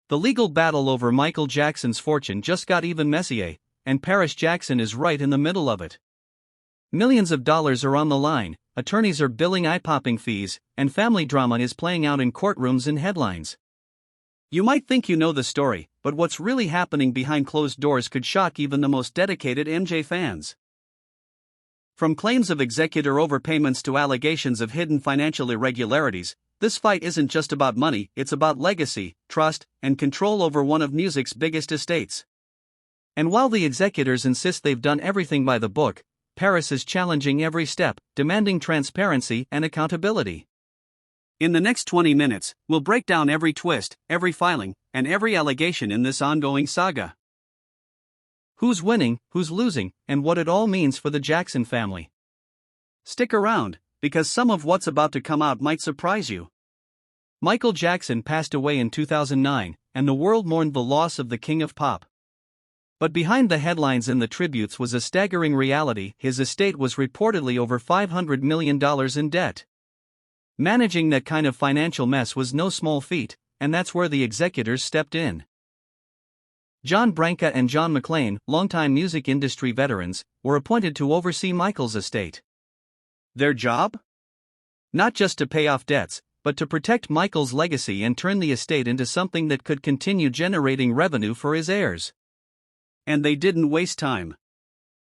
The legal battle over Michael Jackson's fortune just got even messier, and Paris Jackson is right in the middle of it. Millions of dollars are on the line, attorneys are billing eye-popping fees, and family drama is playing out in courtrooms and headlines. You might think you know the story, but what's really happening behind closed doors could shock even the most dedicated MJ fans. From claims of executor overpayments to allegations of hidden financial irregularities, this fight isn't just about money, it's about legacy, trust, and control over one of music's biggest estates. And while the executors insist they've done everything by the book, Paris is challenging every step, demanding transparency and accountability. In the next 20 minutes, we'll break down every twist, every filing, and every allegation in this ongoing saga. Who's winning, who's losing, and what it all means for the Jackson family. Stick around, because some of what's about to come out might surprise you. Michael Jackson passed away in 2009, and the world mourned the loss of the king of pop. But behind the headlines and the tributes was a staggering reality: his estate was reportedly over $500 million in debt. Managing that kind of financial mess was no small feat, and that's where the executors stepped in. Branca and John McClain, longtime music industry veterans, were appointed to oversee Michael's estate. Their job? Not just to pay off debts, but to protect Michael's legacy and turn the estate into something that could continue generating revenue for his heirs. And they didn't waste time.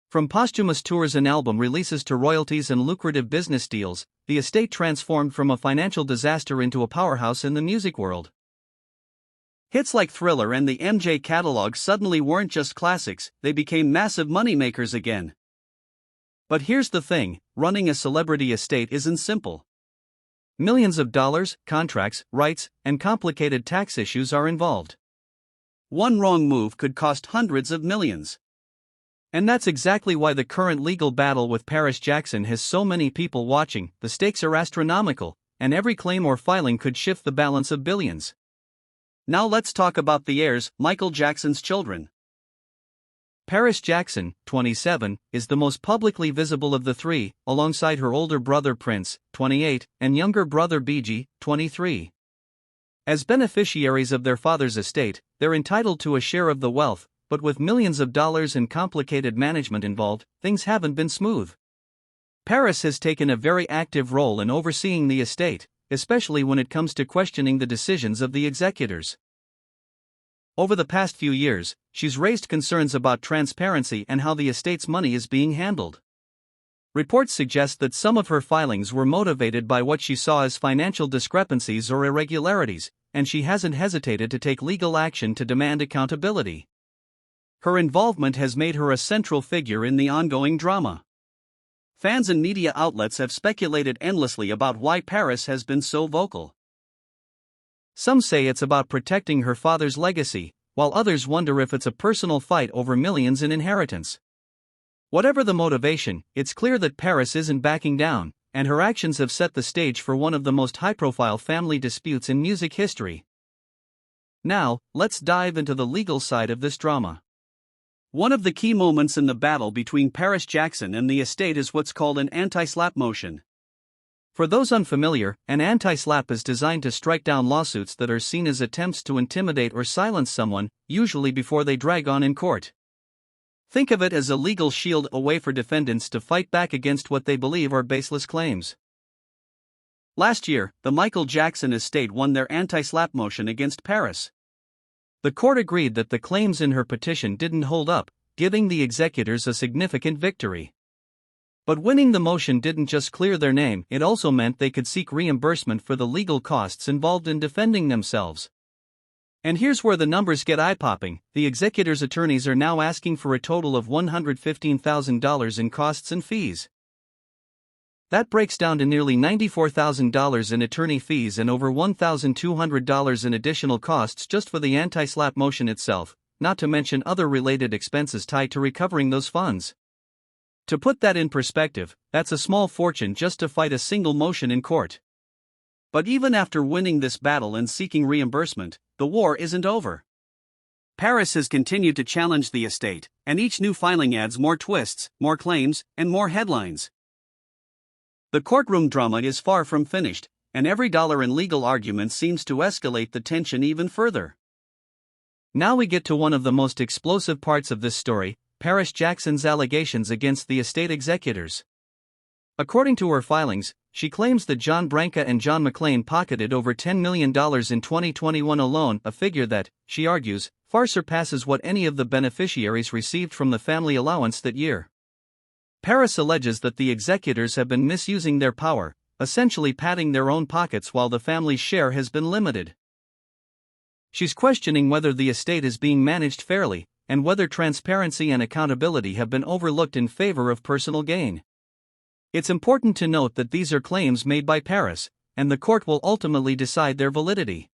From posthumous tours and album releases to royalties and lucrative business deals, the estate transformed from a financial disaster into a powerhouse in the music world. Hits like Thriller and the MJ catalog suddenly weren't just classics, they became massive moneymakers again. But here's the thing: running a celebrity estate isn't simple. Millions of dollars, contracts, rights, and complicated tax issues are involved. One wrong move could cost hundreds of millions. And that's exactly why the current legal battle with Paris Jackson has so many people watching. The stakes are astronomical, and every claim or filing could shift the balance of billions. Now let's talk about the heirs, Michael Jackson's children. Paris Jackson, 27, is the most publicly visible of the three, alongside her older brother Prince, 28, and younger brother BG, 23. As beneficiaries of their father's estate, they're entitled to a share of the wealth, but with millions of dollars and complicated management involved, things haven't been smooth. Paris has taken a very active role in overseeing the estate, especially when it comes to questioning the decisions of the executors. Over the past few years, she's raised concerns about transparency and how the estate's money is being handled. Reports suggest that some of her filings were motivated by what she saw as financial discrepancies or irregularities, and she hasn't hesitated to take legal action to demand accountability. Her involvement has made her a central figure in the ongoing drama. Fans and media outlets have speculated endlessly about why Paris has been so vocal. Some say it's about protecting her father's legacy, while others wonder if it's a personal fight over millions in inheritance. Whatever the motivation, it's clear that Paris isn't backing down, and her actions have set the stage for one of the most high-profile family disputes in music history. Now, let's dive into the legal side of this drama. One of the key moments in the battle between Paris Jackson and the estate is what's called an anti-SLAPP motion. For those unfamiliar, an anti-SLAPP is designed to strike down lawsuits that are seen as attempts to intimidate or silence someone, usually before they drag on in court. Think of it as a legal shield, a way for defendants to fight back against what they believe are baseless claims. Last year, the Michael Jackson estate won their anti-SLAPP motion against Paris. The court agreed that the claims in her petition didn't hold up, giving the executors a significant victory. But winning the motion didn't just clear their name, it also meant they could seek reimbursement for the legal costs involved in defending themselves. And here's where the numbers get eye-popping: the executors' attorneys are now asking for a total of $115,000 in costs and fees. That breaks down to nearly $94,000 in attorney fees and over $1,200 in additional costs just for the anti-SLAPP motion itself, not to mention other related expenses tied to recovering those funds. To put that in perspective, that's a small fortune just to fight a single motion in court. But even after winning this battle and seeking reimbursement, the war isn't over. Paris has continued to challenge the estate, and each new filing adds more twists, more claims, and more headlines. The courtroom drama is far from finished, and every dollar in legal argument seems to escalate the tension even further. Now we get to one of the most explosive parts of this story: Paris Jackson's allegations against the estate executors. According to her filings, she claims that Branca and John McClain pocketed over $10 million in 2021 alone, a figure that, she argues, far surpasses what any of the beneficiaries received from the family allowance that year. Paris alleges that the executors have been misusing their power, essentially padding their own pockets while the family's share has been limited. She's questioning whether the estate is being managed fairly, and whether transparency and accountability have been overlooked in favor of personal gain. It's important to note that these are claims made by Paris, and the court will ultimately decide their validity.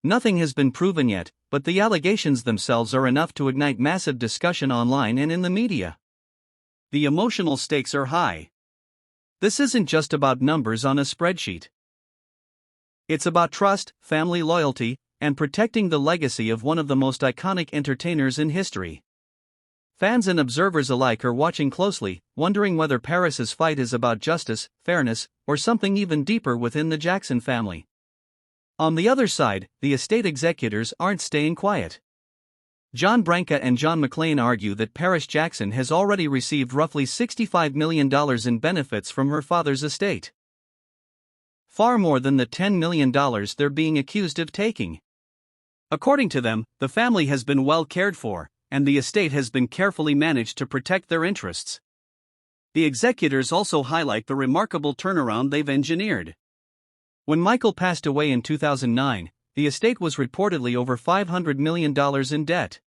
Nothing has been proven yet, but the allegations themselves are enough to ignite massive discussion online and in the media. The emotional stakes are high. This isn't just about numbers on a spreadsheet. It's about trust, family loyalty, and protecting the legacy of one of the most iconic entertainers in history. Fans and observers alike are watching closely, wondering whether Paris's fight is about justice, fairness, or something even deeper within the Jackson family. On the other side, the estate executors aren't staying quiet. Branca and John McClain argue that Paris Jackson has already received roughly $65 million in benefits from her father's estate. Far more than the $10 million they're being accused of taking. According to them, the family has been well cared for, and the estate has been carefully managed to protect their interests. The executors also highlight the remarkable turnaround they've engineered. When Michael passed away in 2009, the estate was reportedly over $500 million in debt.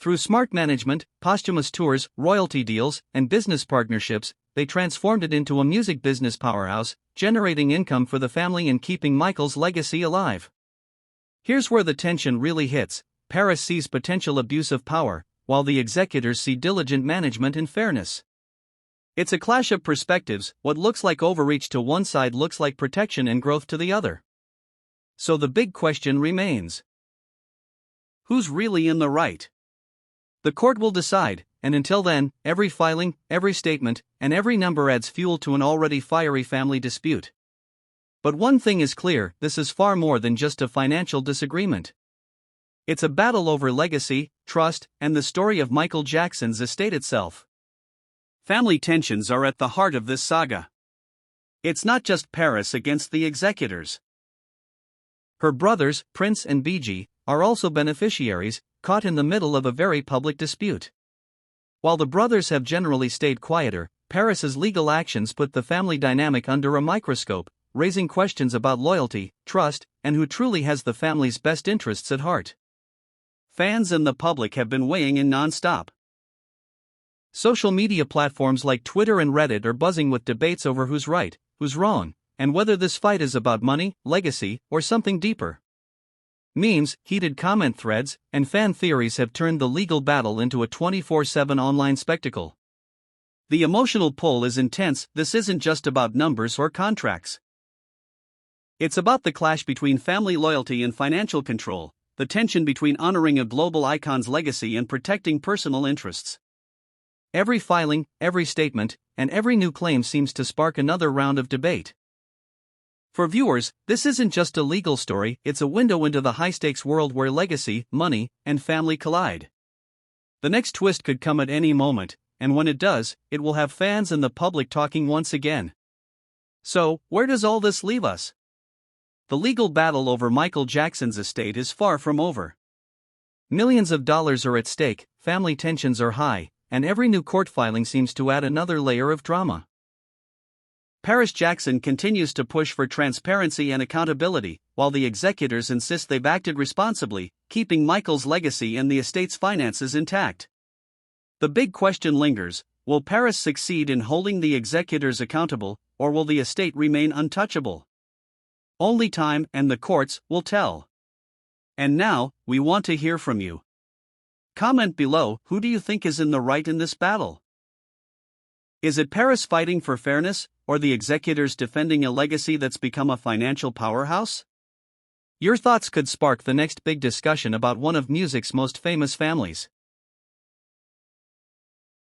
Through smart management, posthumous tours, royalty deals, and business partnerships, they transformed it into a music business powerhouse, generating income for the family and keeping Michael's legacy alive. Here's where the tension really hits: Paris sees potential abuse of power, while the executors see diligent management and fairness. It's a clash of perspectives. What looks like overreach to one side looks like protection and growth to the other. So the big question remains: who's really in the right? The court will decide, and until then, every filing, every statement, and every number adds fuel to an already fiery family dispute. But one thing is clear: this is far more than just a financial disagreement. It's a battle over legacy, trust, and the story of Michael Jackson's estate itself. Family tensions are at the heart of this saga. It's not just Paris against the executors. Her brothers, Prince and BG, are also beneficiaries, caught in the middle of a very public dispute. While the brothers have generally stayed quieter, Paris's legal actions put the family dynamic under a microscope, raising questions about loyalty, trust, and who truly has the family's best interests at heart. Fans and the public have been weighing in non-stop. Social media platforms like Twitter and Reddit are buzzing with debates over who's right, who's wrong, and whether this fight is about money, legacy, or something deeper. Memes, heated comment threads, and fan theories have turned the legal battle into a 24/7 online spectacle. The emotional pull is intense. This isn't just about numbers or contracts. It's about the clash between family loyalty and financial control, the tension between honoring a global icon's legacy and protecting personal interests. Every filing, every statement, and every new claim seems to spark another round of debate. For viewers, this isn't just a legal story, it's a window into the high-stakes world where legacy, money, and family collide. The next twist could come at any moment, and when it does, it will have fans and the public talking once again. So, where does all this leave us? The legal battle over Michael Jackson's estate is far from over. Millions of dollars are at stake, family tensions are high, and every new court filing seems to add another layer of drama. Paris Jackson continues to push for transparency and accountability, while the executors insist they've acted responsibly, keeping Michael's legacy and the estate's finances intact. The big question lingers: will Paris succeed in holding the executors accountable, or will the estate remain untouchable? Only time and the courts will tell. And now, we want to hear from you. Comment below: who do you think is in the right in this battle? Is it Paris fighting for fairness, or the executors defending a legacy that's become a financial powerhouse? Your thoughts could spark the next big discussion about one of music's most famous families.